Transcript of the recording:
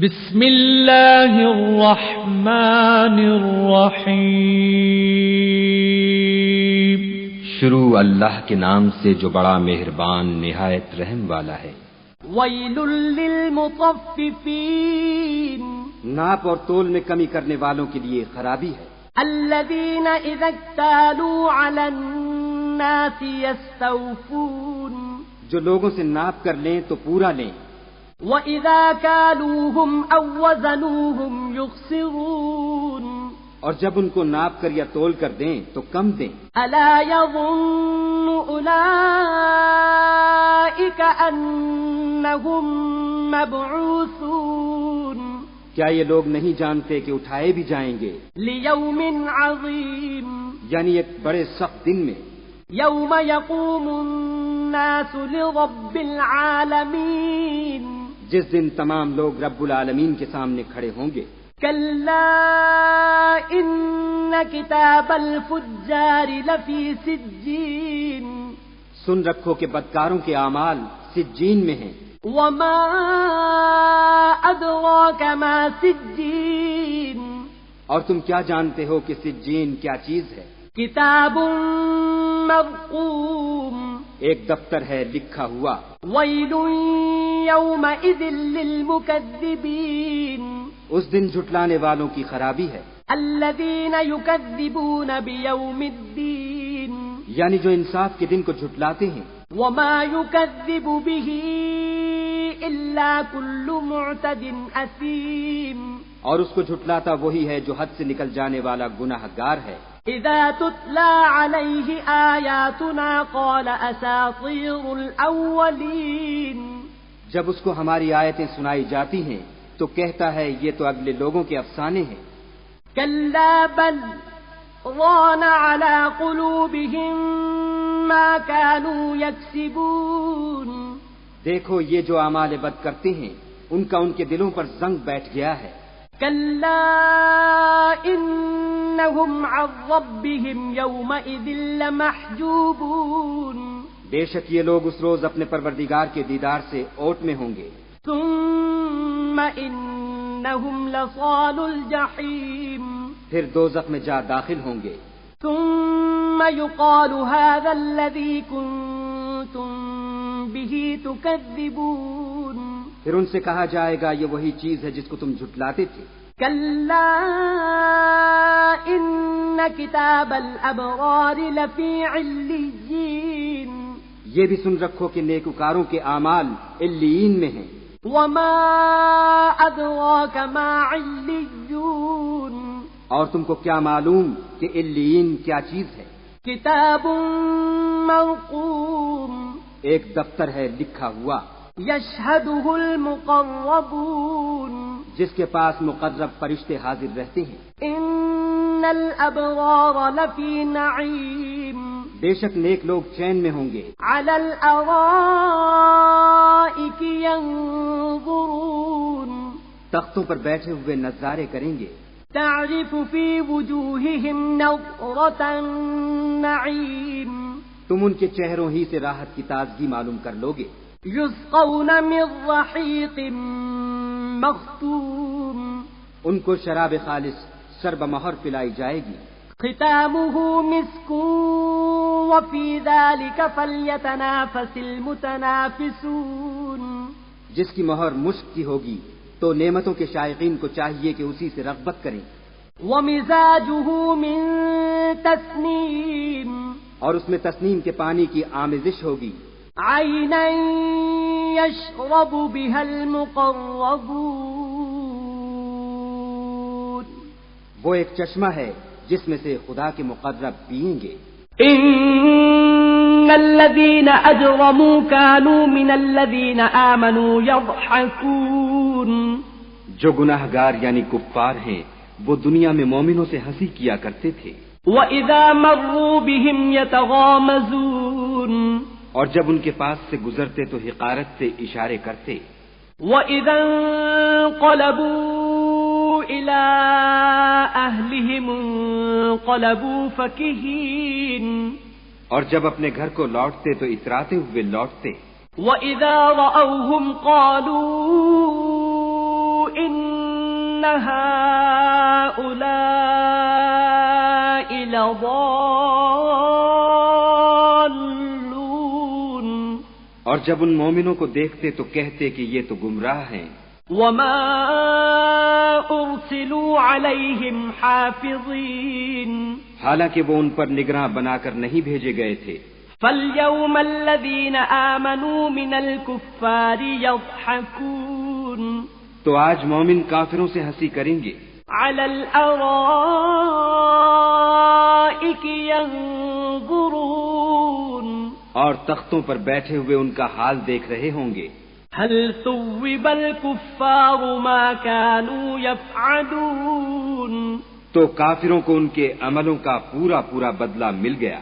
بسم اللہ الرحمن الرحیم۔ شروع اللہ کے نام سے جو بڑا مہربان نہایت رحم والا ہے۔ ویل للمطففین، ناپ اور تول میں کمی کرنے والوں کے لیے خرابی ہے۔ الذین اذا اکتالوا علی الناس یستوفون، جو لوگوں سے ناپ کر لیں تو پورا لیں، وَإِذَا كَالُوهُمْ أَوْ وَزَنُوهُمْ يُخْسِرُونَ، اور جب ان کو ناپ کر یا تول کر دیں تو کم دیں۔ أَلَا يَظُنُّ أُولَئِكَ أَنَّهُمْ مَبْعُوثُونَ، کیا یہ لوگ نہیں جانتے کہ اٹھائے بھی جائیں گے لِيَوْمٍ عَظِيمٍ، یعنی ایک بڑے سخت دن میں، يَوْمَ يَقُومُ النَّاسُ لِرَبِّ الْعَالَمِينَ، جس دن تمام لوگ رب العالمین کے سامنے کھڑے ہوں گے۔ كلا إن كتاب الفجار لفي سجين، سن رکھو کہ بدکاروں کے اعمال سجین میں ہیں۔ وما أدراك ما سجين، اور تم کیا جانتے ہو کہ سجین کیا چیز ہے؟ كتاب مرقوم، ایک دفتر ہے لکھا ہوا۔ ويل يومئذ للمكذبين، اس دن جھٹلانے والوں کی خرابی ہے۔ الذين يكذبون بيوم الدين، یعنی جو انصاف کے دن کو جھٹلاتے ہیں۔ وما يكذب به إلا كل معتد أثيم، اور اس کو جھٹلاتا وہی ہے جو حد سے نکل جانے والا گناہ گار ہے۔ إذا تتلى عليه آياتنا قال أساطير الأولين، جب اس کو ہماری آیتیں سنائی جاتی ہیں تو کہتا ہے یہ تو اگلے لوگوں کے افسانے ہیں۔ كلا بل ران على قلوبهم ما كانوا يكسبون، دیکھو یہ جو اعمال بد کرتے ہیں ان کا ان کے دلوں پر زنگ بیٹھ گیا ہے۔ كلا إنهم عن ربهم يومئذ لمحجوبون، بے شک یہ لوگ اس روز اپنے پروردگار کے دیدار سے اوٹ میں ہوں گے۔ ثم إنهم لصال الجحيم، پھر دوزخ میں جا داخل ہوں گے۔ ثم يقال هذا الذي كنتم به تكذبون، پھر ان سے کہا جائے گا یہ وہی چیز ہے جس کو تم جھٹلاتے تھے۔ كلا إن كتاب الأبرار لفي عليين، یہ بھی سن رکھو کہ نیکوکاروں کے اعمال علیین میں ہیں۔ وما أدراك ما عليون، اور تم کو کیا معلوم کہ علیین کیا چیز ہے؟ كتاب مرقوم، ایک دفتر ہے لکھا ہوا، يشهده المقربون، جس کے پاس مقرب فرشتے حاضر رہتے ہیں۔ إن الأبرار لفي نعيم، بے شک نیک لوگ چین میں ہوں گے۔ على الأرائك ينظرون، تختوں پر بیٹھے ہوئے نظارے کریں گے۔ تعرف في وجوههم نظرة النعيم، تم ان کے چہروں ہی سے راحت کی تازگی معلوم کر لوگے۔ يسقون من رحيق مختوم، ان کو شراب خالص شرب مہر پلائی جائے گی۔ ختامه مسك وفي ذلك فليتنافس المتنافسون، جس کی مہر مشک کی ہوگی تو نعمتوں کے شائقین کو چاہیے کہ اسی سے رغبت کریں۔ ومزاجه من تسنيم، اور اس میں تسنیم کے پانی کی آمیزش ہوگی۔ عينا يشرب بها المقربون، وہ ایک چشمہ ہے جس میں سے خدا کے مقرب پئیں گے۔ إن الذين أجرموا كانوا من الذين آمنوا يضحكون، جو گناہ گار یعنی کفار ہیں وہ دنیا میں مومنوں سے ہنسی کیا کرتے تھے۔ وإذا مروا بهم يتغامزون، اور جب ان کے پاس سے گزرتے تو حقارت سے اشارے کرتے۔ وإذا انقلبوا إلى أهلهم انقلبوا فكهين، اور جب اپنے گھر کو لوٹتے تو اتراتے ہوئے لوٹتے۔ وإذا رأوهم قالوا إن هؤلاء لضالون اور جب ان مومنوں کو دیکھتے تو کہتے کہ یہ تو گمراہ ہیں. وما أرسلوا عليهم حافظين حالانکہ وہ ان پر نگراں بنا کر نہیں بھیجے گئے تھے. فاليوم الذين آمنوا من الكفار يضحكون تو آج مومن کافروں سے ہنسی کریں گے. على الأرائك ينظرون اور تختوں پر بیٹھے ہوئے ان کا حال دیکھ رہے ہوں گے. هل ثوب الكفار ما كانوا يفعلون تو کافروں کو ان کے عملوں کا پورا پورا بدلہ مل گیا.